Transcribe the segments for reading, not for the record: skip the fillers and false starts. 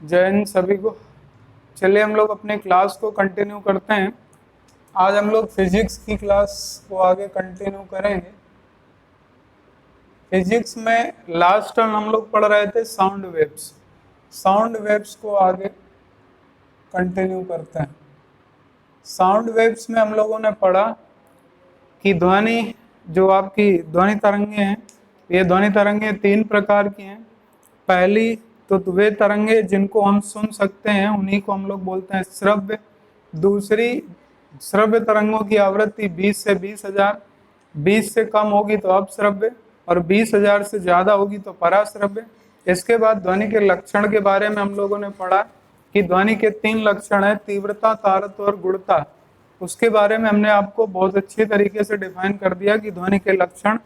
जय हिंद सभी को। चलिए हम लोग अपने क्लास को कंटिन्यू करते हैं। आज हम लोग फिजिक्स की क्लास को आगे कंटिन्यू करेंगे। फिजिक्स में लास्ट टर्म हम लोग पढ़ रहे थे साउंड वेव्स। साउंड वेव्स को आगे कंटिन्यू करते हैं। साउंड वेव्स में हम लोगों ने पढ़ा कि ध्वनि जो आपकी ध्वनि तरंगे हैं, ये ध्वनि तरंगे तीन प्रकार की हैं। पहली तो वे तरंगे जिनको हम सुन सकते हैं उन्हीं को हम लोग बोलते हैं श्रव्य। दूसरी, श्रव्य तरंगों की आवृत्ति 20 से 20,000, 20 से कम होगी तो अपश्रव्य और 20,000 से ज्यादा होगी तो पराश्रव्य। इसके बाद ध्वनि के लक्षण के बारे में हम लोगों ने पढ़ा कि ध्वनि के तीन लक्षण है, तीव्रता, तारत्व और गुणता। उसके बारे में हमने आपको बहुत अच्छी तरीके से डिफाइन कर दिया कि ध्वनि के लक्षण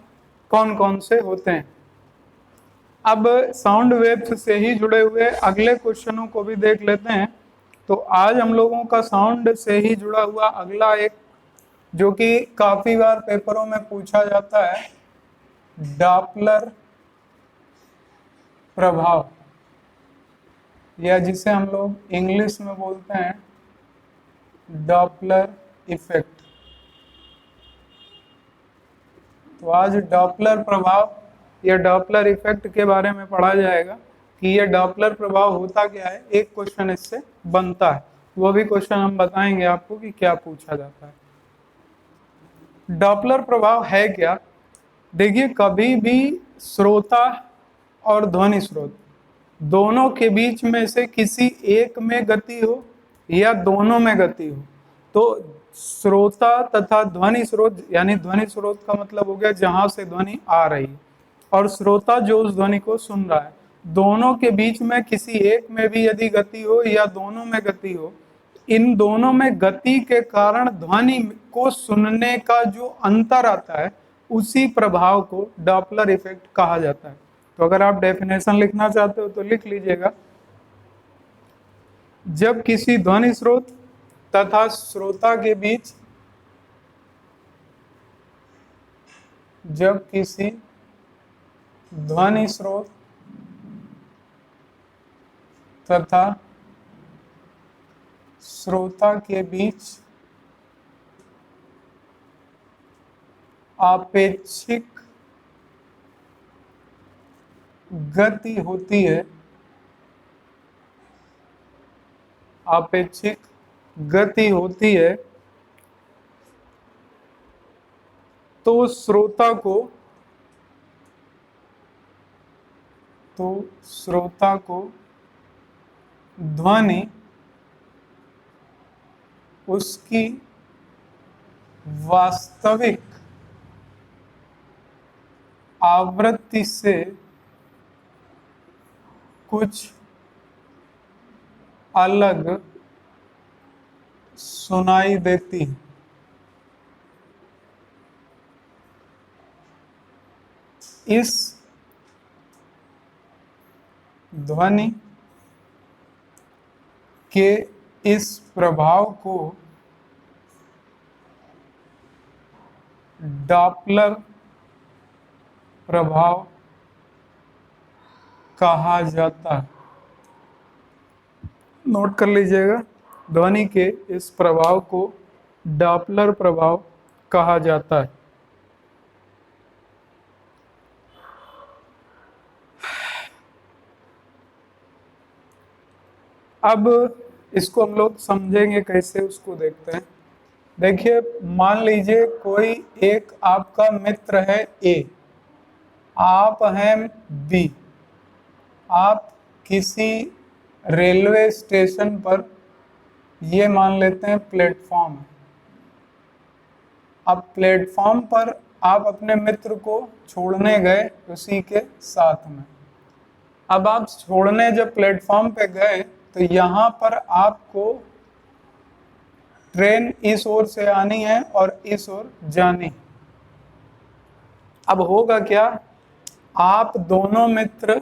कौन कौन से होते हैं। अब साउंड वेव्स से ही जुड़े हुए अगले क्वेश्चनों को भी देख लेते हैं। तो आज हम लोगों का साउंड से ही जुड़ा हुआ अगला एक जो कि काफी बार पेपरों में पूछा जाता है, डॉपलर प्रभाव, या जिसे हम लोग इंग्लिश में बोलते हैं डॉपलर इफेक्ट। तो आज डॉपलर प्रभाव या डॉपलर इफेक्ट के बारे में पढ़ा जाएगा कि यह डॉपलर प्रभाव होता क्या है। एक क्वेश्चन इससे बनता है, वो भी क्वेश्चन हम बताएंगे आपको कि क्या पूछा जाता है। डॉपलर प्रभाव है क्या? देखिए, कभी भी श्रोता और ध्वनि स्रोत दोनों के बीच में से किसी एक में गति हो या दोनों में गति हो, तो श्रोता तथा ध्वनि स्रोत, यानी ध्वनि स्रोत का मतलब हो गया जहां से ध्वनि आ रही है, और श्रोता जो उस ध्वनि को सुन रहा है, दोनों के बीच में किसी एक में भी यदि गति हो या दोनों में गति हो, इन दोनों में गति के कारण ध्वनि को सुनने का जो अंतर आता है उसी प्रभाव को डॉपलर इफेक्ट कहा जाता है। तो अगर आप डेफिनेशन लिखना चाहते हो तो लिख लीजिएगा। जब किसी ध्वनि स्रोत तथा श्रोता के बीच, जब किसी ध्वनि स्रोत तथा श्रोता के बीच आपेक्षिक गति होती है, आपेक्षिक गति होती है, तो श्रोता को ध्वनि उसकी वास्तविक आवृत्ति से कुछ अलग सुनाई देती है। इस ध्वनि के इस प्रभाव को डॉपलर प्रभाव कहा जाता है। नोट कर लीजिएगा, ध्वनि के इस प्रभाव को डॉपलर प्रभाव कहा जाता है। अब इसको हम लोग समझेंगे कैसे, उसको देखते हैं। देखिए, मान लीजिए कोई एक आपका मित्र है ए, आप हैं बी, आप किसी रेलवे स्टेशन पर, ये मान लेते हैं प्लेटफॉर्म। अब प्लेटफॉर्म पर आप अपने मित्र को छोड़ने गए उसी के साथ में। अब आप छोड़ने जब प्लेटफॉर्म पे गए तो यहाँ पर आपको ट्रेन इस ओर से आनी है और इस ओर जानी। अब होगा क्या, आप दोनों मित्र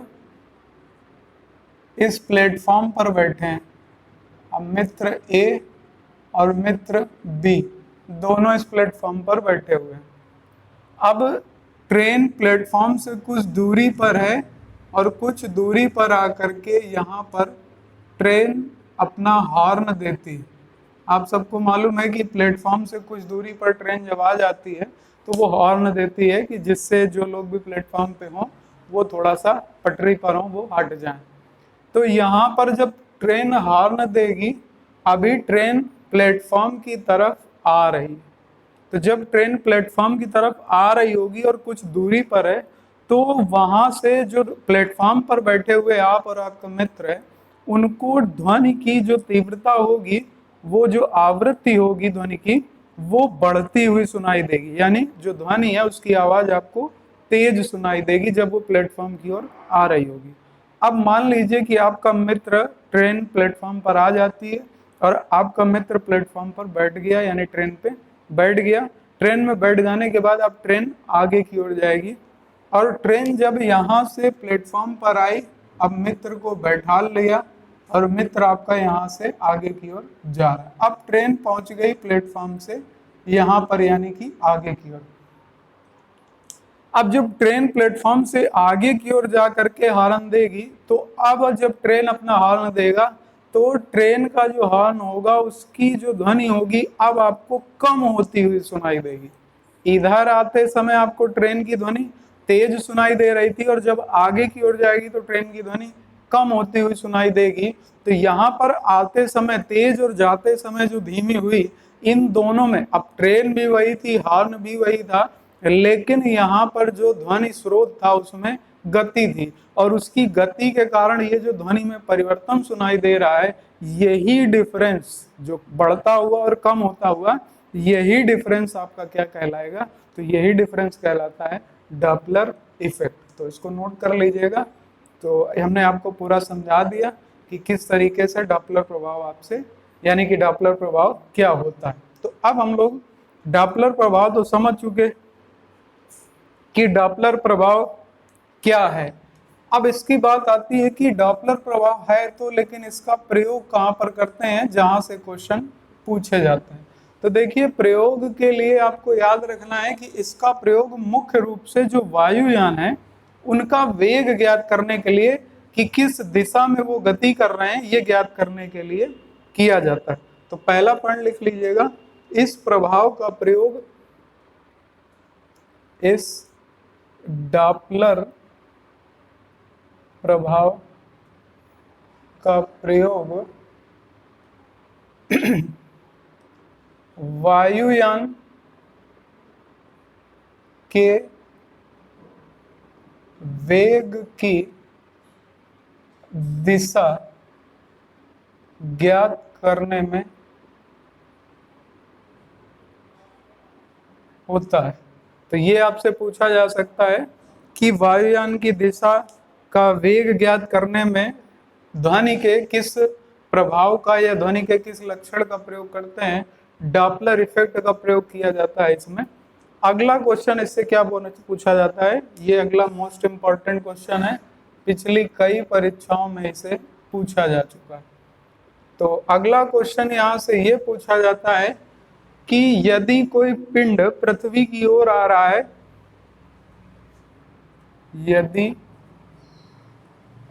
इस प्लेटफॉर्म पर बैठे हैं। अब मित्र ए और मित्र बी दोनों इस प्लेटफॉर्म पर बैठे हुए हैं। अब ट्रेन प्लेटफॉर्म से कुछ दूरी पर है और कुछ दूरी पर आकर के यहाँ पर ट्रेन अपना हॉर्न देती है। आप सबको मालूम है कि प्लेटफॉर्म से कुछ दूरी पर ट्रेन जब आ जाती है तो वो हॉर्न देती है कि जिससे जो लोग भी प्लेटफॉर्म पे हों वो थोड़ा सा पटरी पर हों, वो हट जाएं। तो यहाँ पर जब ट्रेन हॉर्न देगी, अभी ट्रेन प्लेटफॉर्म की तरफ आ रही है, तो जब ट्रेन प्लेटफॉर्म की तरफ आ रही होगी और कुछ दूरी पर है, तो वहां से जो प्लेटफॉर्म पर बैठे हुए आप और आपका मित्र है, उनको ध्वनि की जो तीव्रता होगी, वो जो आवृत्ति होगी ध्वनि की, वो बढ़ती हुई सुनाई देगी। यानी जो ध्वनि है उसकी आवाज आपको तेज सुनाई देगी जब वो प्लेटफॉर्म की ओर आ रही होगी। अब मान लीजिए कि आपका मित्र ट्रेन प्लेटफॉर्म पर आ जाती है और आपका मित्र प्लेटफॉर्म पर बैठ गया, यानी ट्रेन पे बैठ गया। ट्रेन में बैठ जाने के बाद अब ट्रेन आगे की ओर जाएगी और ट्रेन जब यहाँ से प्लेटफॉर्म पर आई, अब मित्र को बैठा लिया और मित्र आपका यहाँ से आगे की ओर जा रहा है। अब ट्रेन पहुंच गई प्लेटफॉर्म से यहाँ पर, यानी कि आगे की ओर। अब जब ट्रेन प्लेटफॉर्म से आगे की ओर जा करके हॉर्न देगी, तो अब जब ट्रेन अपना हॉर्न देगा तो ट्रेन का जो हॉर्न होगा उसकी जो ध्वनि होगी अब आपको कम होती हुई सुनाई देगी। इधर आते समय आपको ट्रेन की ध्वनि तेज सुनाई दे रही थी और जब आगे की ओर जाएगी तो ट्रेन की ध्वनि कम होती हुई सुनाई देगी। तो यहाँ पर आते समय तेज और जाते समय जो धीमी हुई, इन दोनों में अब ट्रेन भी वही थी, हॉर्न भी वही था, लेकिन यहाँ पर जो ध्वनि स्रोत था उसमें गति थी और उसकी गति के कारण ये जो ध्वनि में परिवर्तन सुनाई दे रहा है, यही डिफरेंस जो बढ़ता हुआ और कम होता हुआ, यही डिफरेंस आपका क्या कहलाएगा? तो यही डिफरेंस कहलाता है डॉपलर इफेक्ट। तो इसको नोट कर लीजिएगा। तो हमने आपको पूरा समझा दिया कि किस तरीके से डॉपलर प्रभाव आपसे, यानी कि डॉपलर प्रभाव क्या होता है। तो अब हम लोग डॉपलर प्रभाव तो समझ चुके कि डॉपलर प्रभाव क्या है। अब इसकी बात आती है कि डॉपलर प्रभाव है तो, लेकिन इसका प्रयोग कहाँ पर करते हैं, जहां से क्वेश्चन पूछे जाते हैं। तो देखिए, प्रयोग के लिए आपको याद रखना है कि इसका प्रयोग मुख्य रूप से जो वायुयान है उनका वेग ज्ञात करने के लिए, कि किस दिशा में वो गति कर रहे हैं, ये ज्ञात करने के लिए किया जाता है। तो पहला पॉइंट लिख लीजिएगा, इस प्रभाव का प्रयोग, इस डॉपलर प्रभाव का प्रयोग वायुयान के वेग की दिशा ज्ञात करने में होता है। तो ये आपसे पूछा जा सकता है कि वायुयान की दिशा का वेग ज्ञात करने में ध्वनि के किस प्रभाव का या ध्वनि के किस लक्षण का प्रयोग करते हैं? डॉपलर इफेक्ट का प्रयोग किया जाता है इसमें। अगला क्वेश्चन इससे क्या पूछा जाता है, ये अगला मोस्ट इंपॉर्टेंट क्वेश्चन है, पिछली कई परीक्षाओं में इसे पूछा जा चुका है। तो अगला क्वेश्चन यहाँ से ये पूछा जाता है कि यदि कोई पिंड पृथ्वी की ओर आ रहा है, यदि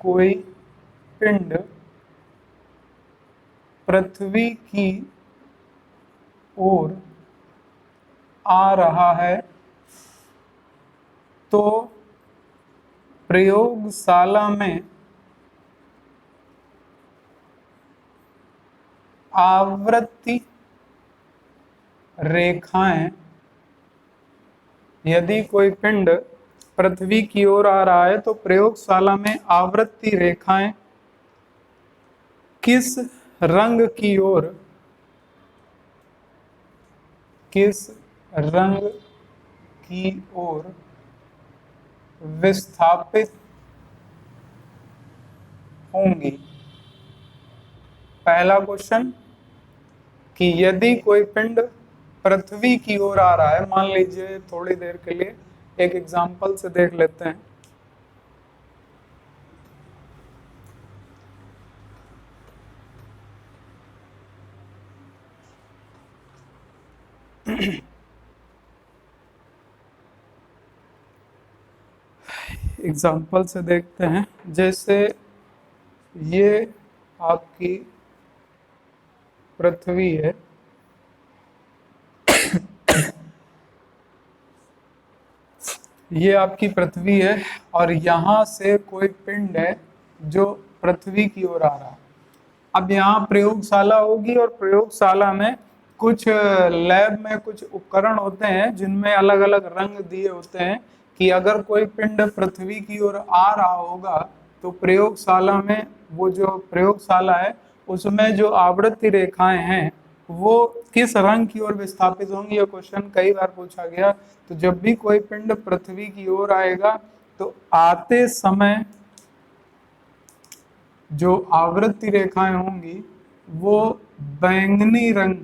कोई पिंड पृथ्वी की ओर आ रहा है, तो प्रयोगशाला में आवृत्ति रेखाएं, यदि कोई पिंड पृथ्वी की ओर आ रहा है तो प्रयोगशाला में आवृत्ति रेखाएं किस रंग की ओर, किस रंग की ओर विस्थापित होंगी? पहला क्वेश्चन कि यदि कोई पिंड पृथ्वी की ओर आ रहा है, मान लीजिए थोड़ी देर के लिए एक एग्जांपल से देख लेते हैं। एग्जाम्पल से देखते हैं, जैसे ये आपकी पृथ्वी है, ये आपकी पृथ्वी है और यहाँ से कोई पिंड है जो पृथ्वी की ओर आ रहा है। अब यहाँ प्रयोगशाला होगी और प्रयोगशाला में कुछ लैब में कुछ उपकरण होते हैं जिनमें अलग अलग रंग दिए होते हैं कि अगर कोई पिंड पृथ्वी की ओर आ रहा होगा तो प्रयोगशाला में, वो जो प्रयोगशाला है उसमें जो आवृत्ति रेखाएं हैं वो किस रंग की ओर विस्थापित होंगी। यह क्वेश्चन कई बार पूछा गया। तो जब भी कोई पिंड पृथ्वी की ओर आएगा तो आते समय जो आवृत्ति रेखाएं होंगी वो बैंगनी रंग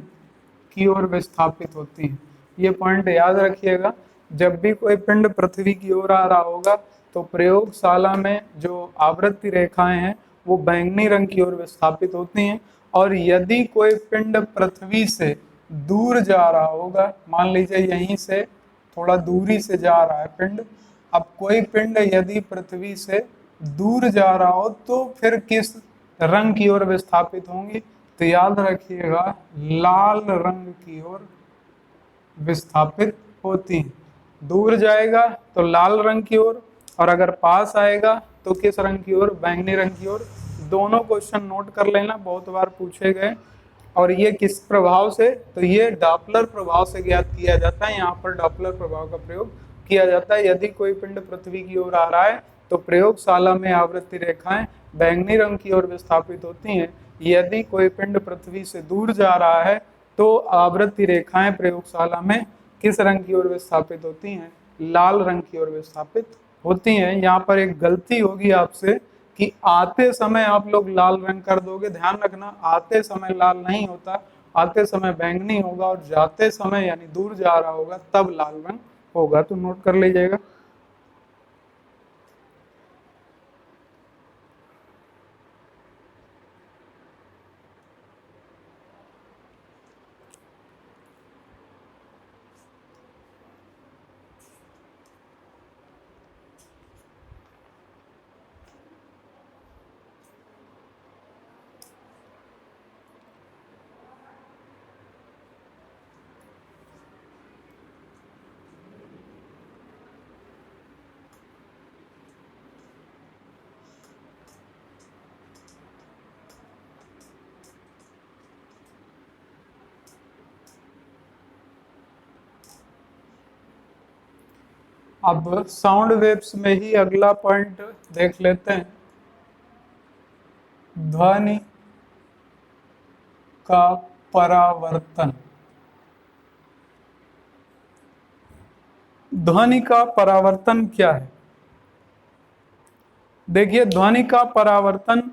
की ओर विस्थापित होती हैं। ये पॉइंट याद रखिएगा। जब भी कोई पिंड पृथ्वी की ओर आ रहा होगा तो प्रयोगशाला में जो आवृत्ति रेखाएं हैं वो बैंगनी रंग की ओर विस्थापित होती हैं। और यदि कोई पिंड पृथ्वी से दूर जा रहा होगा, मान लीजिए यहीं से थोड़ा दूरी से जा रहा है पिंड, अब कोई पिंड यदि पृथ्वी से दूर जा रहा हो तो फिर किस रंग की ओर विस्थापित होंगी? तो याद रखिएगा लाल रंग की ओर विस्थापित होती हैं। दूर जाएगा तो लाल रंग की ओर, और अगर पास आएगा तो किस रंग की ओर? बैंगनी रंग की ओर। दोनों क्वेश्चन नोट कर लेना, बहुत बार पूछे गए। और ये किस प्रभाव से? तो ये डॉपलर प्रभाव से ज्ञात किया जाता है। यहाँ पर डॉपलर प्रभाव का प्रयोग किया जाता है। यदि कोई पिंड पृथ्वी की ओर आ रहा है तो प्रयोगशाला में आवृत्ति रेखाएं बैंगनी रंग की ओर विस्थापित होती हैं। यदि कोई पिंड पृथ्वी से दूर जा रहा है तो आवृत्ति रेखाएं प्रयोगशाला में किस रंग की ओर विस्थापित होती हैं? लाल रंग की ओर विस्थापित होती हैं। यहाँ पर एक गलती होगी आपसे कि आते समय आप लोग लाल रंग कर दोगे। ध्यान रखना, आते समय लाल नहीं होता, आते समय बैंगनी होगा और जाते समय यानी दूर जा रहा होगा तब लाल रंग होगा। तो नोट कर लीजिएगा। अब साउंड वेव्स में ही अगला पॉइंट देख लेते हैं, ध्वनि का परावर्तन। ध्वनि का परावर्तन क्या है? देखिए, ध्वनि का परावर्तन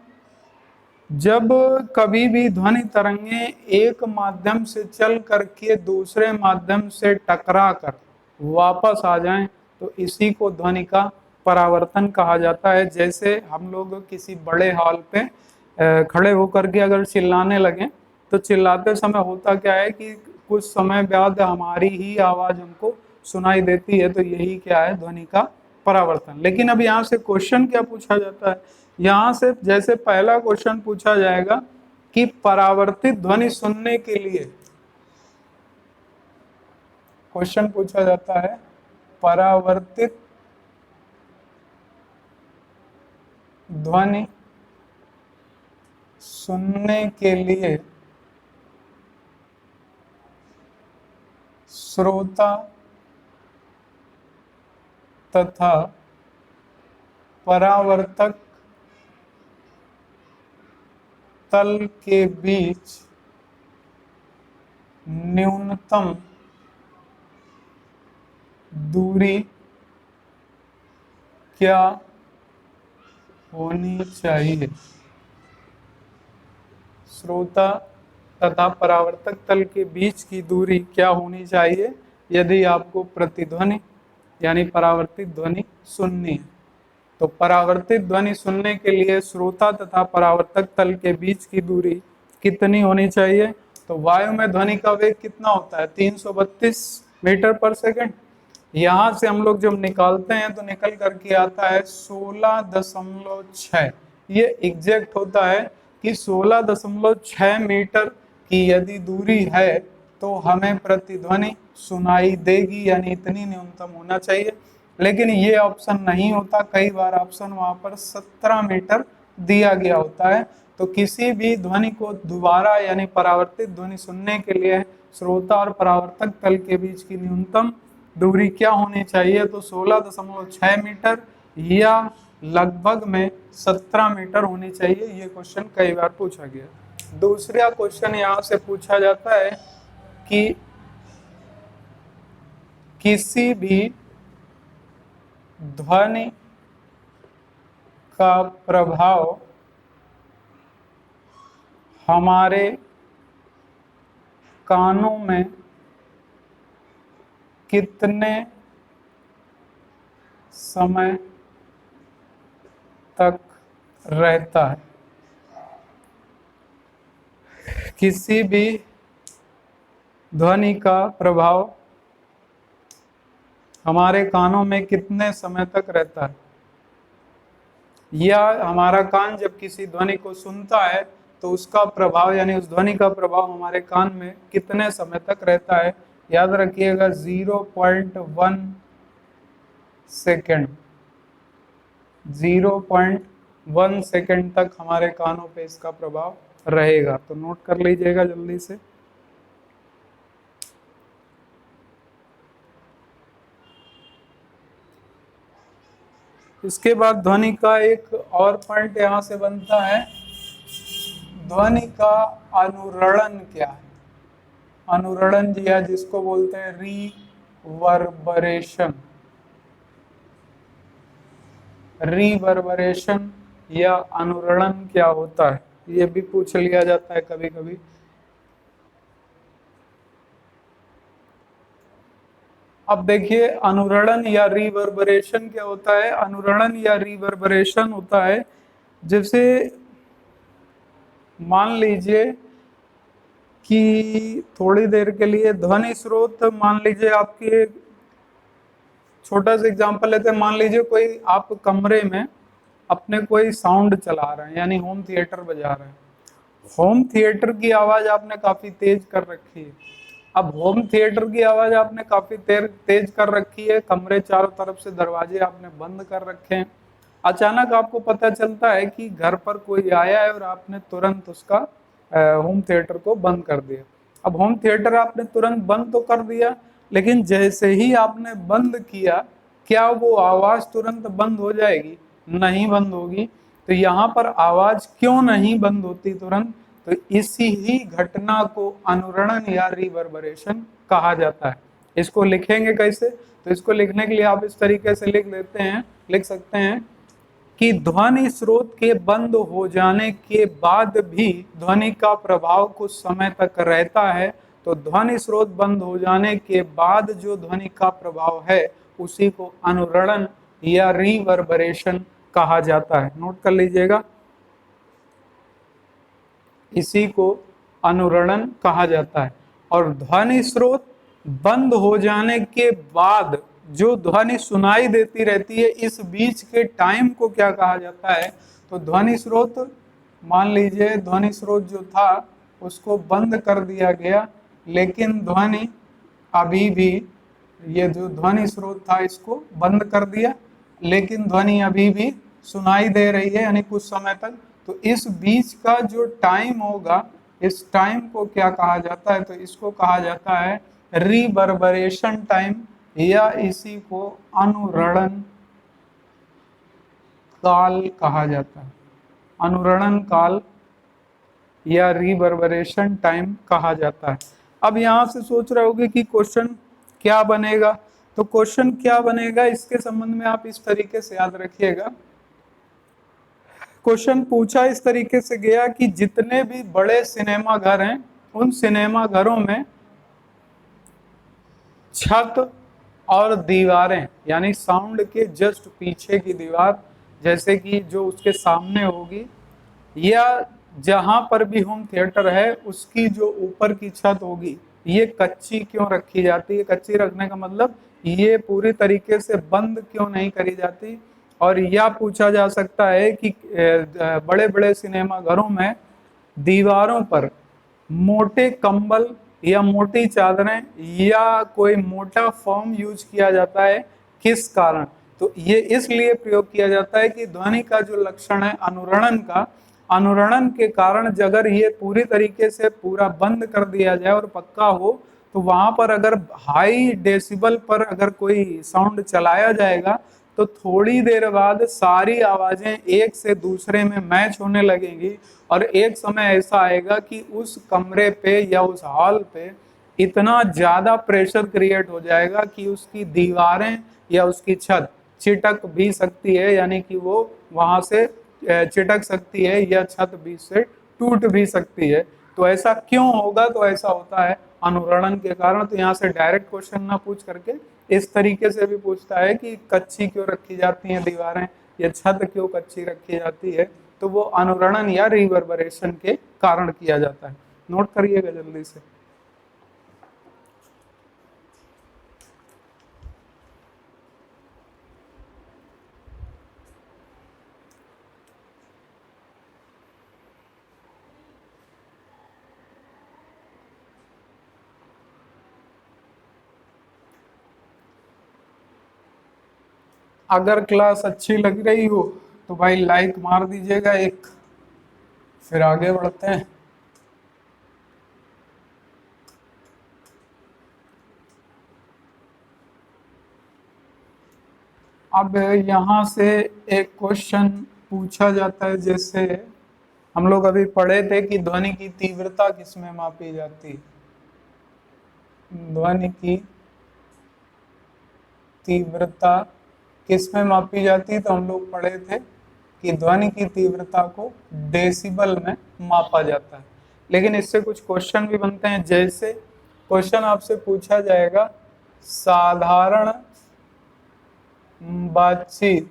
जब कभी भी ध्वनि तरंगें एक माध्यम से चल करके दूसरे माध्यम से टकरा कर वापस आ जाएं तो इसी को ध्वनि का परावर्तन कहा जाता है। जैसे हम लोग किसी बड़े हॉल पे खड़े होकर के अगर चिल्लाने लगें तो चिल्लाते समय होता क्या है कि कुछ समय बाद हमारी ही आवाज़ हमको सुनाई देती है। तो यही क्या है? ध्वनि का परावर्तन। लेकिन अब यहाँ से क्वेश्चन क्या पूछा जाता है? यहाँ से जैसे पहला क्वेश्चन पूछा जाएगा कि परावर्तित ध्वनि सुनने के लिए, क्वेश्चन पूछा जाता है परावर्तित ध्वनि सुनने के लिए श्रोता तथा परावर्तक तल के बीच न्यूनतम दूरी क्या होनी चाहिए? श्रोता तथा परावर्तक तल के बीच की दूरी क्या होनी चाहिए यदि आपको प्रतिध्वनि यानी परावर्तित ध्वनि सुननी है? तो परावर्तित ध्वनि सुनने के लिए श्रोता तथा परावर्तक तल के बीच की दूरी कितनी होनी चाहिए? तो वायु में ध्वनि का वेग कितना होता है? 332 मीटर पर सेकंड। यहाँ से हम लोग जब निकालते हैं तो निकल करके आता है 16.6। ये एग्जैक्ट होता है कि 16.6 मीटर की यदि दूरी है तो हमें प्रतिध्वनि सुनाई देगी, यानी इतनी न्यूनतम होना चाहिए। लेकिन ये ऑप्शन नहीं होता, कई बार ऑप्शन वहां पर 17 मीटर दिया गया होता है। तो किसी भी ध्वनि को दोबारा यानी परावर्तित ध्वनि सुनने के लिए श्रोता और परावर्तक तल के बीच की न्यूनतम दूरी क्या होनी चाहिए? तो 16.6 मीटर या लगभग में 17 मीटर होनी चाहिए। ये क्वेश्चन कई बार पूछा गया। दूसरा क्वेश्चन यहाँ से पूछा जाता है कि किसी भी ध्वनि का प्रभाव हमारे कानों में कितने समय तक रहता है? किसी भी ध्वनि का प्रभाव हमारे कानों में कितने समय तक रहता है, या हमारा कान जब किसी ध्वनि को सुनता है तो उसका प्रभाव यानी उस ध्वनि का प्रभाव हमारे कान में कितने समय तक रहता है? याद रखिएगा 0.1 सेकेंड, 0.1 सेकेंड तक हमारे कानों पे इसका प्रभाव रहेगा। तो नोट कर लीजिएगा जल्दी से। इसके बाद ध्वनि का एक और पॉइंट यहां से बनता है, ध्वनि का अनुरणन क्या है? अनुरणन या जिसको बोलते हैं रीवर्बरेशन, रीवर्बरेशन या अनुरणन क्या होता है? ये भी पूछ लिया जाता है कभी कभी। अब देखिए अनुरणन या रिवर्बरेशन क्या होता है। अनुरणन या रिवर्बरेशन होता है जैसे मान लीजिए कि थोड़ी देर के लिए ध्वनि स्रोत, मान लीजिए आपके, छोटा सा एग्जांपल लेते हैं, मान लीजिए कोई आप कमरे में अपने कोई साउंड चला रहे हैं यानी होम थिएटर बजा रहे हैं। होम थिएटर की आवाज आपने काफी तेज कर रखी है। अब होम थिएटर की आवाज आपने काफी तेज कर रखी है, कमरे चारों तरफ से दरवाजे आपने बंद कर रखे हैं। अचानक आपको पता चलता है कि घर पर कोई आया है और आपने तुरंत उसका होम थिएटर को बंद कर दिया। अब होम थिएटर आपने तुरंत बंद तो कर दिया, लेकिन जैसे ही आपने बंद किया, क्या वो आवाज तुरंत बंद हो जाएगी? नहीं बंद होगी। तो यहाँ पर आवाज क्यों नहीं बंद होती तुरंत? तो इसी ही घटना को अनुरणन या रिवर्बरेशन कहा जाता है। इसको लिखेंगे कैसे? तो इसको लिखने के लिए आप इस तरीके से लिख सकते हैं कि ध्वनि स्रोत के बंद हो जाने के बाद भी ध्वनि का प्रभाव कुछ समय तक रहता है। तो ध्वनि स्रोत बंद हो जाने के बाद जो ध्वनि का प्रभाव है उसी को अनुरणन या रिवर्बरेशन कहा जाता है। नोट कर लीजिएगा, इसी को अनुरणन कहा जाता है। और ध्वनि स्रोत बंद हो जाने के बाद जो ध्वनि सुनाई देती रहती है, इस बीच के टाइम को क्या कहा जाता है? तो ध्वनि स्रोत, मान लीजिए ध्वनि स्रोत जो था उसको बंद कर दिया गया, लेकिन ध्वनि अभी भी, ये जो ध्वनि स्रोत था इसको बंद कर दिया, लेकिन ध्वनि अभी भी सुनाई दे रही है यानी कुछ समय तक। तो इस बीच का जो टाइम होगा, इस टाइम को क्या कहा जाता है? तो इसको कहा जाता है रिवर्बरेशन टाइम, या इसी को अनुरणन काल कहा जाता है। अनुरणन काल या रिवर्बरेशन टाइम कहा जाता है। अब यहाँ से सोच रहे होगे कि क्वेश्चन क्या बनेगा। तो क्वेश्चन क्या बनेगा इसके संबंध में आप इस तरीके से याद रखिएगा। क्वेश्चन पूछा इस तरीके से गया कि जितने भी बड़े सिनेमा घर हैं उन सिनेमा घरों में छत और दीवारें, यानी साउंड के जस्ट पीछे की दीवार, जैसे कि जो उसके सामने होगी, या जहां पर भी होम थिएटर है उसकी जो ऊपर की छत होगी, ये कच्ची क्यों रखी जाती है? कच्ची रखने का मतलब ये पूरी तरीके से बंद क्यों नहीं करी जाती? और यह पूछा जा सकता है कि बड़े बड़े सिनेमा घरों में दीवारों पर मोटे कंबल या मोटी चादरें या कोई मोटा फोम यूज किया जाता है, किस कारण? तो ये इसलिए प्रयोग किया जाता है कि ध्वनि का जो लक्षण है अनुरणन का, अनुरणन के कारण अगर ये पूरी तरीके से पूरा बंद कर दिया जाए और पक्का हो, तो वहां पर अगर हाई डेसिबल पर अगर कोई साउंड चलाया जाएगा तो थोड़ी देर बाद सारी आवाजें एक से दूसरे में मैच होने लगेंगी और एक समय ऐसा आएगा कि उस कमरे पे या उस हॉल पे इतना ज्यादा प्रेशर क्रिएट हो जाएगा कि उसकी दीवारें या उसकी छत चिटक भी सकती है, यानी कि वो वहां से चिटक सकती है या छत बीच से टूट भी सकती है। तो ऐसा क्यों होगा? तो ऐसा होता है अनुरणन के कारण। तो यहाँ से डायरेक्ट क्वेश्चन ना पूछ करके इस तरीके से भी पूछता है कि कच्ची क्यों रखी जाती हैं दीवारें या छत क्यों कच्ची रखी जाती है, तो वो अनुरणन या रिवर्बरेशन के कारण किया जाता है। नोट करिएगा जल्दी से। अगर क्लास अच्छी लग रही हो तो भाई लाइक मार दीजिएगा एक, फिर आगे बढ़ते हैं। अब यहाँ से एक क्वेश्चन पूछा जाता है, जैसे हम लोग अभी पढ़े थे कि ध्वनि की तीव्रता किसमें मापी जाती है। ध्वनि की तीव्रता किसमें मापी जाती है? तो हम लोग पढ़े थे कि ध्वनि की तीव्रता को डेसिबल में मापा जाता है। लेकिन इससे कुछ क्वेश्चन भी बनते हैं, जैसे क्वेश्चन आपसे पूछा जाएगा साधारण बातचीत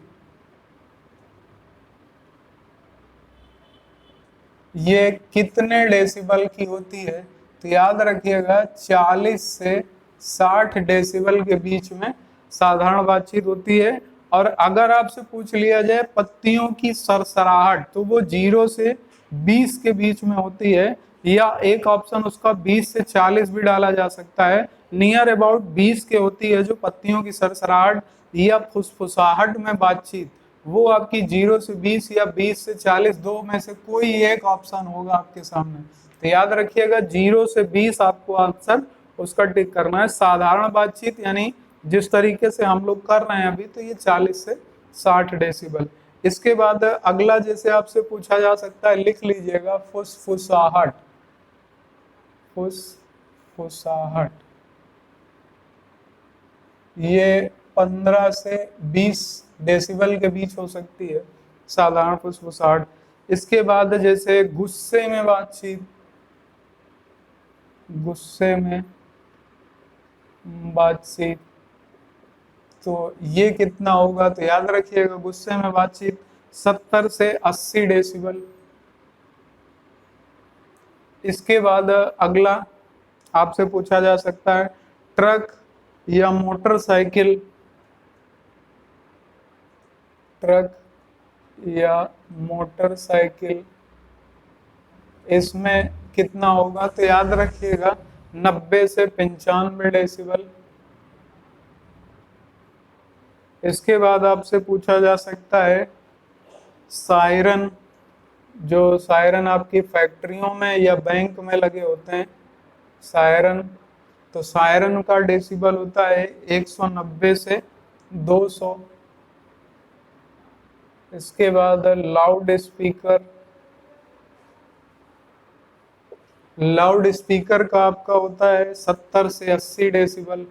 ये कितने डेसिबल की होती है? तो याद रखिएगा 40 से 60 डेसिबल के बीच में साधारण बातचीत होती है। और अगर आपसे पूछ लिया जाए पत्तियों की सरसराहट, तो वो 0 से 20 के बीच में होती है, या एक ऑप्शन उसका 20 से 40 भी डाला जा सकता है। नियर अबाउट 20 के होती है जो पत्तियों की सरसराहट या फुसफुसाहट में बातचीत, वो आपकी 0 से 20 या 20 से 40 दो में से कोई एक ऑप्शन होगा आपके सामने। तो याद रखिएगा 0 से 20 आपको आंसर उसका टिक करना है। साधारण बातचीत यानी जिस तरीके से हम लोग कर रहे हैं अभी, तो ये 40 से 60 डेसिबल। इसके बाद अगला जैसे आपसे पूछा जा सकता है, लिख लीजिएगा फुसफुसाहट। फुसफुसाहट ये 15 से 20 डेसिबल के बीच हो सकती है, साधारण फुसफुसाहट। इसके बाद जैसे गुस्से में बातचीत, गुस्से में बातचीत तो ये कितना होगा? तो याद रखिएगा गुस्से में बातचीत 70 से 80 डेसिबल। इसके बाद अगला आपसे पूछा जा सकता है ट्रक या मोटरसाइकिल, ट्रक या मोटरसाइकिल इसमें कितना होगा? तो याद रखिएगा 90 से 95 डेसिबल। इसके बाद आपसे पूछा जा सकता है सायरन, जो सायरन आपकी फैक्ट्रियों में या बैंक में लगे होते हैं, सायरन, तो सायरन का डेसिबल होता है 190 से 200। इसके बाद लाउड स्पीकर, लाउड स्पीकर का आपका होता है 70 से 80 डेसिबल,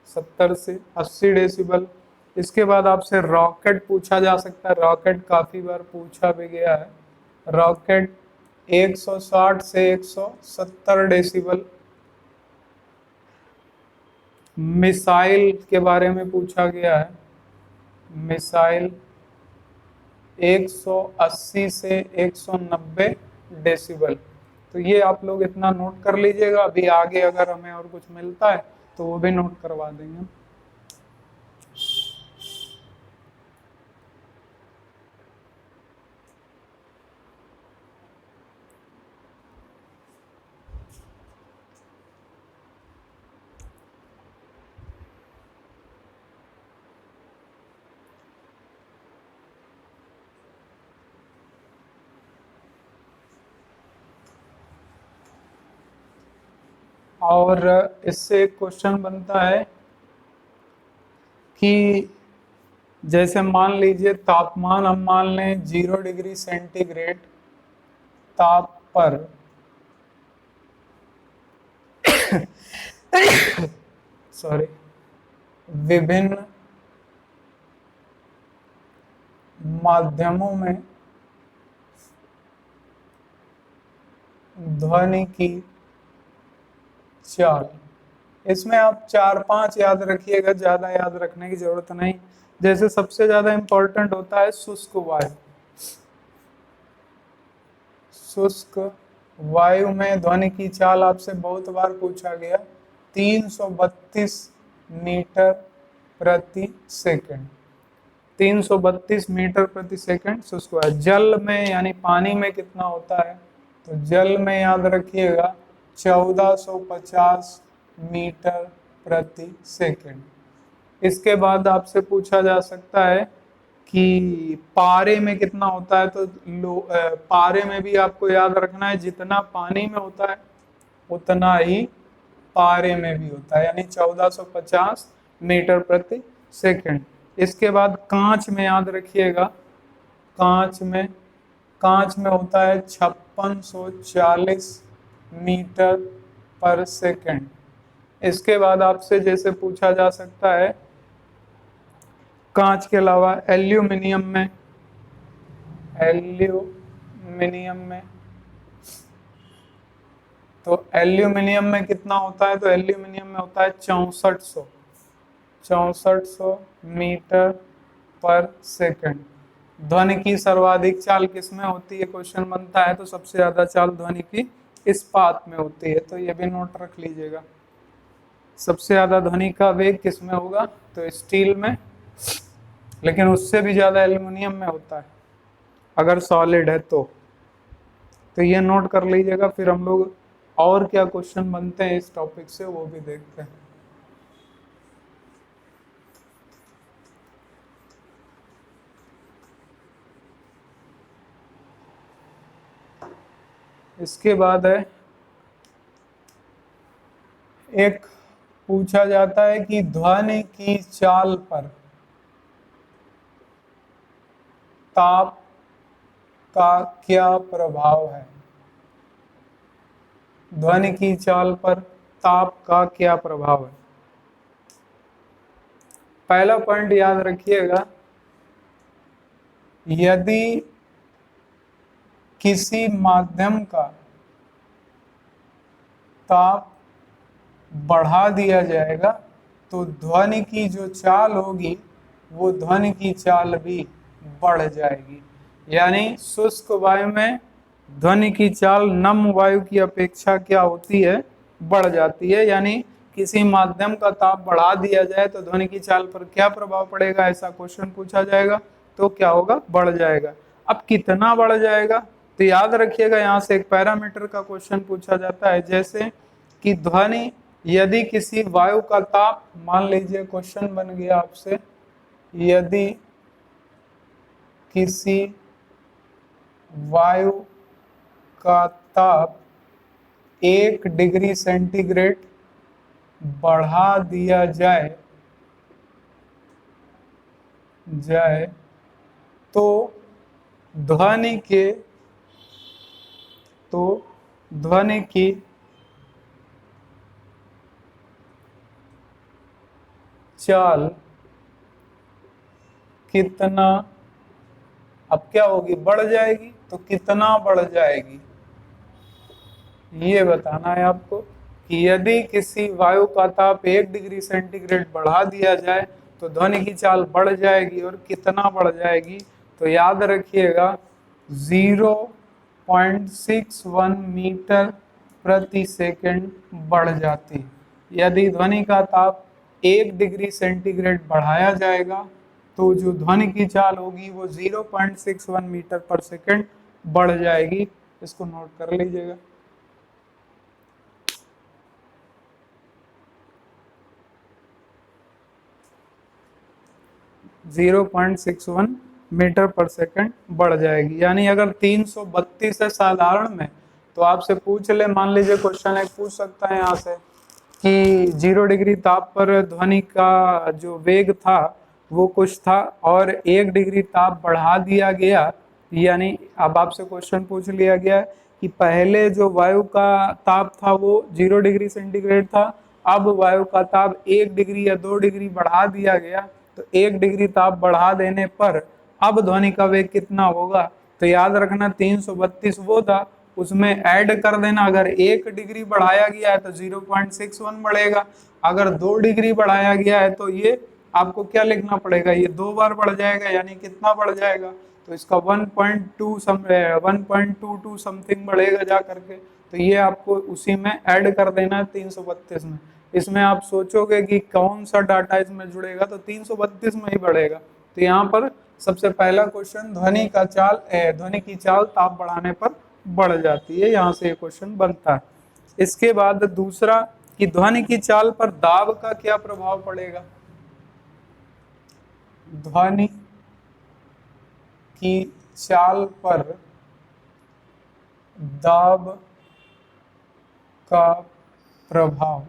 70 से 80 डेसिबल। इसके बाद आपसे रॉकेट पूछा जा सकता है, रॉकेट काफी बार पूछा भी गया है। रॉकेट 160 से 170 डेसिबल। मिसाइल के बारे में पूछा गया है, मिसाइल 180 से 190 डेसिबल। तो ये आप लोग इतना नोट कर लीजिएगा, अभी आगे अगर हमें और कुछ मिलता है तो वो भी नोट करवा देंगे। और इससे एक क्वेश्चन बनता है कि जैसे मान लीजिए तापमान हम मान लें 0 डिग्री सेंटीग्रेड ताप पर सॉरी विभिन्न माध्यमों में ध्वनि की चाल। इसमें आप 4-5 याद रखिएगा, ज्यादा याद रखने की जरूरत नहीं। जैसे सबसे ज्यादा इंपॉर्टेंट होता है शुष्क वायु। शुष्क वायु में ध्वनि की चाल आपसे बहुत बार पूछा गया, 332 मीटर प्रति सेकंड। 332 मीटर प्रति सेकंड शुष्क वायु। जल में यानी पानी में कितना होता है, तो जल में याद रखिएगा 1450 मीटर प्रति सेकंड। इसके बाद आपसे पूछा जा सकता है कि पारे में कितना होता है, तो पारे में भी आपको याद रखना है जितना पानी में होता है उतना ही पारे में भी होता है, यानी 1450 मीटर प्रति सेकंड। इसके बाद कांच में याद रखिएगा, कांच में होता है 5640 मीटर पर सेकंड। इसके बाद आपसे जैसे पूछा जा सकता है कांच के अलावा एल्यूमिनियम में तो एल्यूमिनियम में कितना होता है, तो एल्यूमिनियम में होता है 6400 मीटर पर सेकंड। ध्वनि की सर्वाधिक चाल किसमें होती है, क्वेश्चन बनता है, तो सबसे ज्यादा चाल ध्वनि की इस्पात में होती है, तो ये भी नोट रख लीजिएगा। सबसे ज्यादा ध्वनि का वेग किसमें होगा, तो स्टील में, लेकिन उससे भी ज्यादा एल्युमिनियम में होता है अगर सॉलिड है तो ये नोट कर लीजिएगा। फिर हम लोग और क्या क्वेश्चन बनते हैं इस टॉपिक से वो भी देखते हैं। इसके बाद है एक पूछा जाता है कि ध्वनि की चाल पर ताप का क्या प्रभाव है। ध्वनि की चाल पर ताप का क्या प्रभाव है। पहला पॉइंट याद रखिएगा, यदि किसी माध्यम का ताप बढ़ा दिया जाएगा तो ध्वनि की जो चाल होगी वो ध्वनि की चाल भी बढ़ जाएगी। यानी शुष्क वायु में ध्वनि की चाल नम वायु की अपेक्षा क्या होती है, बढ़ जाती है। यानी किसी माध्यम का ताप बढ़ा दिया जाए तो ध्वनि की चाल पर क्या प्रभाव पड़ेगा, ऐसा क्वेश्चन पूछा जाएगा तो क्या होगा, बढ़ जाएगा। अब कितना बढ़ जाएगा, तो याद रखिएगा यहाँ से एक पैरामीटर का क्वेश्चन पूछा जाता है, जैसे कि ध्वनि यदि किसी वायु का ताप, मान लीजिए क्वेश्चन बन गया आपसे, यदि किसी वायु का ताप 1 डिग्री सेंटीग्रेड बढ़ा दिया जाए तो ध्वनि की चाल कितना, अब क्या होगी, बढ़ जाएगी, तो कितना बढ़ जाएगी ये बताना है आपको कि यदि किसी वायु का ताप 1 डिग्री सेंटीग्रेड बढ़ा दिया जाए तो ध्वनि की चाल बढ़ जाएगी, और कितना बढ़ जाएगी, तो याद रखिएगा 0.61 मीटर प्रति सेकंड बढ़ जाती है। यदि ध्वनि का ताप 1 डिग्री सेंटीग्रेड बढ़ाया जाएगा तो जो ध्वनि की चाल होगी वो 0.61 मीटर पर सेकंड बढ़ जाएगी। इसको नोट कर लीजिएगा। .61 मीटर पर सेकंड बढ़ जाएगी। यानी अगर 332 है साधारण में, तो आपसे पूछ ले, मान लीजिए क्वेश्चन एक पूछ सकता है यहाँ से कि 0 डिग्री ताप पर ध्वनि का जो वेग था वो कुछ था और 1 डिग्री ताप बढ़ा दिया गया, यानी अब आपसे क्वेश्चन पूछ लिया गया कि पहले जो वायु का ताप था वो 0 डिग्री सेंटीग्रेड था, अब वायु का ताप 1 डिग्री या 2 डिग्री बढ़ा दिया गया, तो 1 डिग्री ताप बढ़ा देने पर अब ध्वनि का वेग कितना होगा। तो याद रखना 332 वो था, उसमें ऐड कर देना, अगर 1 डिग्री बढ़ाया गया है तो 0.61 बढ़ेगा, अगर 2 डिग्री बढ़ाया गया है तो ये आपको क्या लिखना पड़ेगा, ये 2 बार बढ़ जाएगा, यानी कितना बढ़ जाएगा, तो इसका 1.22 समथिंग बढ़ेगा जा करके। तो ये आपको उसी में ऐड कर देना है 332 में। इसमें आप सोचोगे कि कौन सा डाटा इसमें जुड़ेगा, तो 332 में ही बढ़ेगा। तो यहाँ पर सबसे पहला क्वेश्चन ध्वनि की चाल ताप बढ़ाने पर बढ़ जाती है, यहाँ से ये क्वेश्चन बनता है। इसके बाद दूसरा कि ध्वनि की चाल पर दाब का क्या प्रभाव पड़ेगा। ध्वनि की चाल पर दाब का प्रभाव,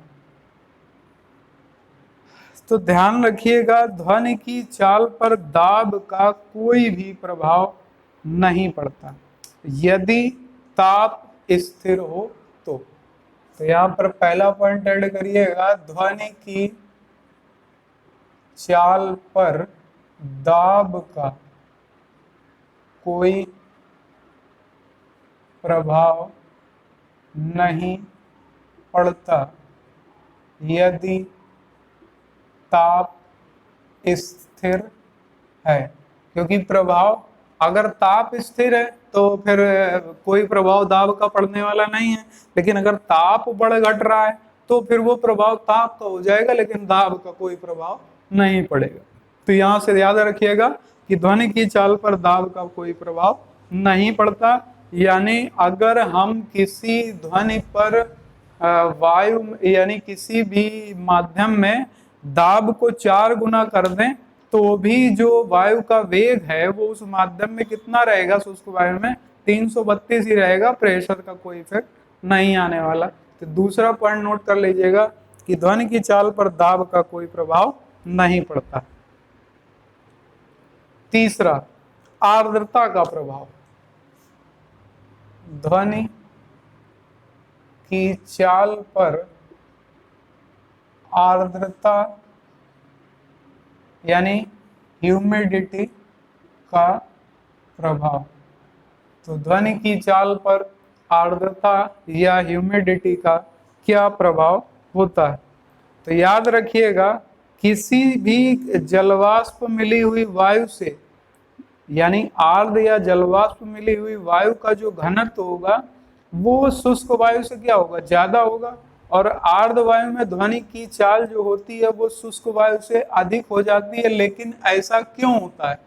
तो ध्यान रखिएगा ध्वनि की चाल पर दाब का कोई भी प्रभाव नहीं पड़ता यदि ताप स्थिर हो तो यहाँ पर पहला पॉइंट ऐड करिएगा, ध्वनि की चाल पर दाब का कोई प्रभाव नहीं पड़ता यदि ताप स्थिर है, क्योंकि प्रभाव, अगर ताप स्थिर है तो फिर कोई प्रभाव दाब का पड़ने वाला नहीं है, लेकिन अगर ताप बढ़ घट रहा है तो फिर वो प्रभाव ताप का हो जाएगा, लेकिन दाब का कोई प्रभाव नहीं पड़ेगा। तो यहाँ से याद रखिएगा कि ध्वनि की चाल पर दाब का कोई प्रभाव नहीं पड़ता, यानी अगर हम किसी ध्वनि पर वायु यानी किसी भी माध्यम में दाब को 4 गुना कर दें तो भी जो वायु का वेग है वो उस माध्यम में कितना रहेगा, शुष्क वायु में 332 ही रहेगा, प्रेशर का कोई इफेक्ट नहीं आने वाला। तो दूसरा पॉइंट नोट कर लीजिएगा कि ध्वनि की चाल पर दाब का कोई प्रभाव नहीं पड़ता। तीसरा, आर्द्रता का प्रभाव। ध्वनि की चाल पर आर्द्रता यानी ह्यूमिडिटी का प्रभाव, तो ध्वनि की चाल पर आर्द्रता या ह्यूमिडिटी का क्या प्रभाव होता है। तो याद रखिएगा किसी भी जलवाष्प मिली हुई वायु से, यानी आर्द्र या जलवाष्प मिली हुई वायु का जो घनत्व होगा वो शुष्क वायु से क्या होगा, ज्यादा होगा, और आर्द्र वायु में ध्वनि की चाल जो होती है वो शुष्क वायु से अधिक हो जाती है। लेकिन ऐसा क्यों होता है,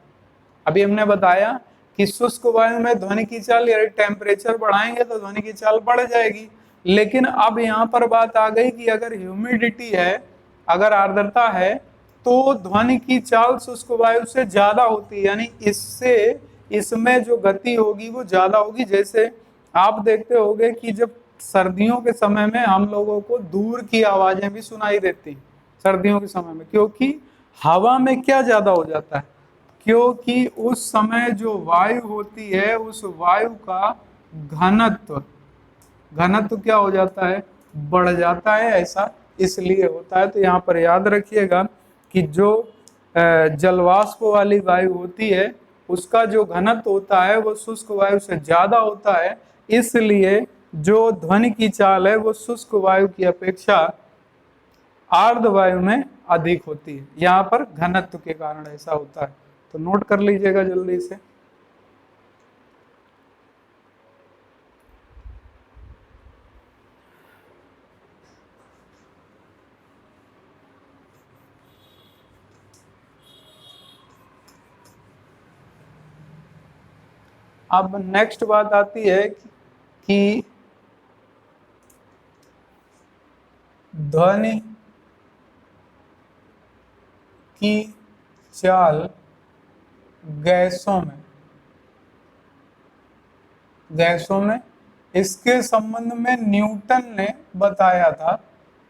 अभी हमने बताया कि शुष्क वायु में ध्वनि की चाल, यानी टेम्परेचर बढ़ाएंगे तो ध्वनि की चाल बढ़ जाएगी, लेकिन अब यहाँ पर बात आ गई कि अगर ह्यूमिडिटी है, अगर आर्द्रता है, तो ध्वनि की चाल शुष्क वायु से ज्यादा होती है, यानी इससे इसमें जो गति होगी वो ज्यादा होगी। जैसे आप देखते होंगे कि जब सर्दियों के समय में हम लोगों को दूर की आवाजें भी सुनाई देती सर्दियों के समय में, क्योंकि हवा में क्या ज्यादा हो जाता है, क्योंकि उस समय जो वायु होती है उस वायु का घनत्व घनत्व क्या हो जाता है, बढ़ जाता है, ऐसा इसलिए होता है। तो यहाँ पर याद रखिएगा कि जो जलवाष्प वाली वायु होती है उसका जो घनत्व होता है वो शुष्क वायु से ज्यादा होता है, इसलिए जो ध्वनि की चाल है वो शुष्क वायु की अपेक्षा आर्द्र वायु में अधिक होती है, यहाँ पर घनत्व के कारण ऐसा होता है। तो नोट कर लीजिएगा जल्दी से। अब नेक्स्ट बात आती है कि ध्वनि की चाल गैसों में इसके संबंध में न्यूटन ने बताया था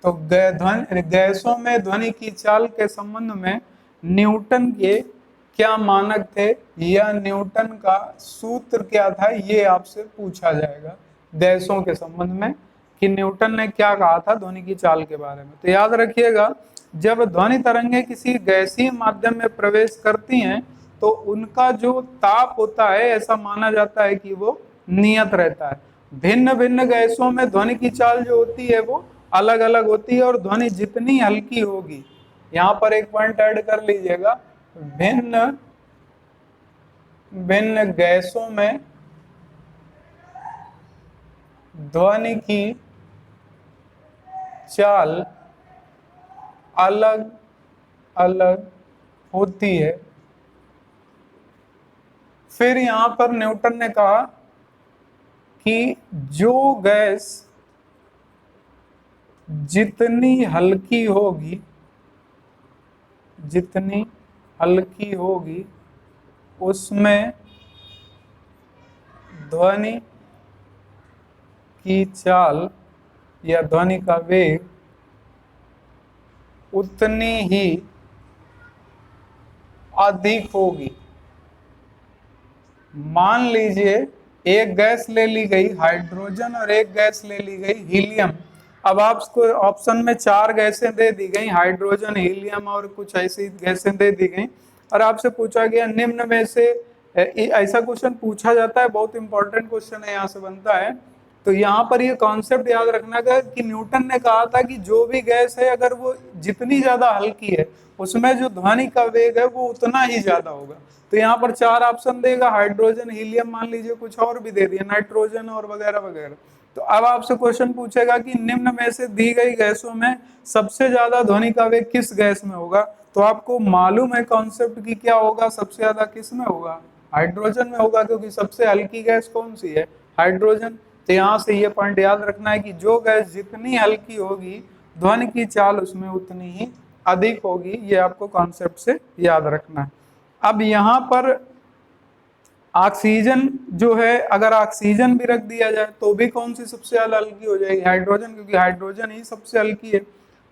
तो गैसों में ध्वनि की चाल के संबंध में न्यूटन के क्या मानक थे या न्यूटन का सूत्र क्या था, ये आपसे पूछा जाएगा गैसों के संबंध में कि न्यूटन ने क्या कहा था ध्वनि की चाल के बारे में। तो याद रखिएगा, जब ध्वनि तरंगें किसी गैसीय माध्यम में प्रवेश करती हैं तो उनका जो ताप होता है ऐसा माना जाता है कि वो नियत रहता है। भिन्न भिन्न गैसों में ध्वनि की चाल जो होती है वो अलग अलग होती है, और ध्वनि जितनी हल्की होगी, यहाँ पर एक पॉइंट ऐड कर लीजिएगा, भिन्न भिन्न गैसों में ध्वनि की चाल अलग अलग होती है। फिर यहां पर न्यूटन ने कहा कि जो गैस जितनी हल्की होगी उसमें ध्वनि की चाल या ध्वनि का वेग उतनी ही अधिक होगी। मान लीजिए एक गैस ले ली गई हाइड्रोजन और एक गैस ले ली गई हीलियम। अब आपको ऑप्शन में 4 गैसें दे दी गई, हाइड्रोजन, हीलियम और कुछ ऐसी गैसें दे दी गई, और आपसे पूछा गया निम्न में से, ऐसा क्वेश्चन पूछा जाता है, बहुत इंपॉर्टेंट क्वेश्चन है, यहाँ से बनता है। तो यहाँ पर ये कॉन्सेप्ट याद रखना का कि न्यूटन ने कहा था कि जो भी गैस है अगर वो जितनी ज्यादा हल्की है उसमें जो ध्वनि का वेग है वो उतना ही ज्यादा होगा। तो यहाँ पर 4 ऑप्शन देगा, हाइड्रोजन, हीलियम, मान लीजिए कुछ और भी दे दिया, नाइट्रोजन और वगैरह वगैरह। तो अब आपसे क्वेश्चन पूछेगा कि निम्न में से दी गई गैसों में सबसे ज्यादा ध्वनि का वेग किस गैस में होगा। तो आपको मालूम है कॉन्सेप्ट की क्या होगा, सबसे ज्यादा किस में होगा, हाइड्रोजन में होगा, क्योंकि सबसे हल्की गैस कौन सी है, हाइड्रोजन। तो यहाँ से ये पॉइंट याद रखना है कि जो गैस जितनी हल्की होगी ध्वनि की चाल उसमें उतनी ही अधिक होगी, ये आपको कॉन्सेप्ट से याद रखना है। अब यहाँ पर ऑक्सीजन जो है, अगर ऑक्सीजन भी रख दिया जाए तो भी कौन सी सबसे ज्यादा हल्की हो जाएगी, हाइड्रोजन, क्योंकि हाइड्रोजन ही सबसे हल्की है।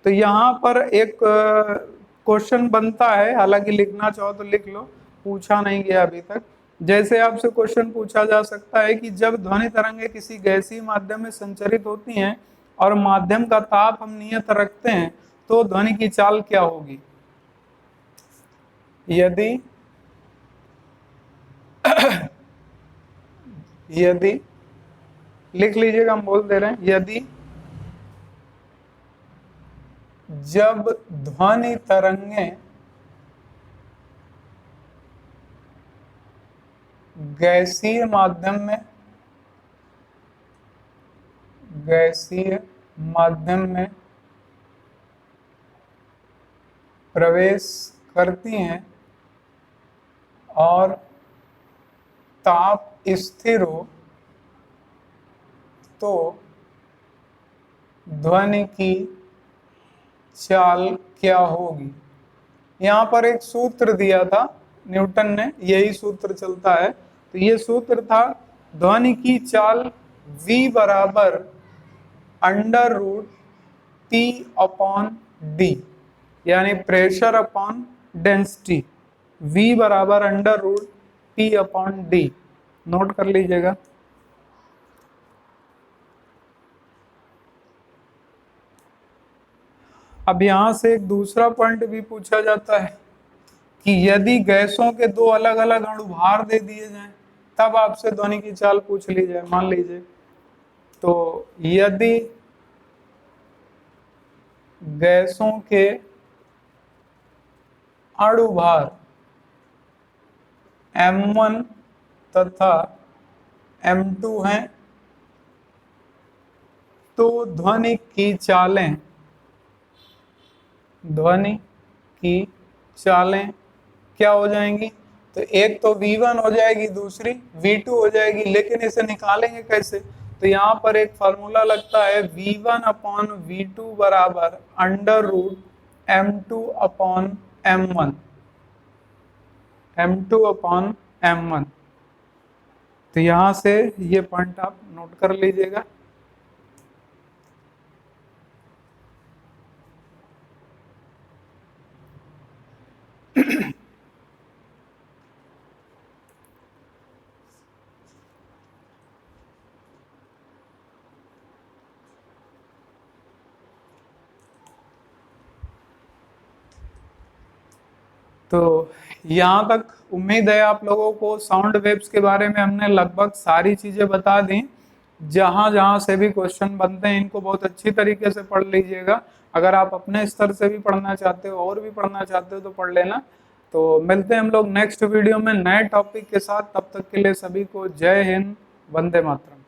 तो यहाँ पर एक क्वेश्चन बनता है, हालांकि लिखना चाहो तो लिख लो, पूछा नहीं गया अभी तक। जैसे आपसे क्वेश्चन पूछा जा सकता है कि जब ध्वनि तरंगें किसी गैसीय माध्यम में संचरित होती हैं और माध्यम का ताप हम नियत रखते हैं तो ध्वनि की चाल क्या होगी। यदि लिख लीजिएगा, हम बोल दे रहे हैं, यदि जब ध्वनि तरंगें गैसीय माध्यम में प्रवेश करती हैं और ताप स्थिर हो तो ध्वनि की चाल क्या होगी। यहाँ पर एक सूत्र दिया था न्यूटन ने, यही सूत्र चलता है। तो ये सूत्र था ध्वनि की चाल V बराबर under root P upon D, यानी प्रेशर अपॉन डेंसिटी, V बराबर under root P upon D। Note कर लीजिएगा। अब यहां से एक दूसरा पॉइंट भी पूछा जाता है कि यदि गैसों के 2 अलग अलग अणुभार दे दिए जाएं तब आपसे ध्वनि की चाल पूछ ली जाए। मान लीजिए, तो यदि गैसों के अणुभार M1 तथा M2 हैं तो ध्वनि की चालें क्या हो जाएंगी। तो एक तो V1 हो जाएगी, दूसरी V2 हो जाएगी, लेकिन इसे निकालेंगे कैसे। तो यहाँ पर एक फार्मूला लगता है V1 अपॉन V2 बराबर under root M2 upon M1, M2 upon M1। तो यहाँ से ये पॉइंट आप नोट कर लीजिएगा। तो यहाँ तक उम्मीद है आप लोगों को साउंड वेव्स के बारे में हमने लगभग सारी चीजें बता दी। जहाँ जहाँ से भी क्वेश्चन बनते हैं इनको बहुत अच्छी तरीके से पढ़ लीजिएगा। अगर आप अपने स्तर से भी पढ़ना चाहते हो और भी पढ़ना चाहते हो तो पढ़ लेना। तो मिलते हैं हम लोग नेक्स्ट वीडियो में नए टॉपिक के साथ। तब तक के लिए सभी को जय हिंद, वंदे मातरम।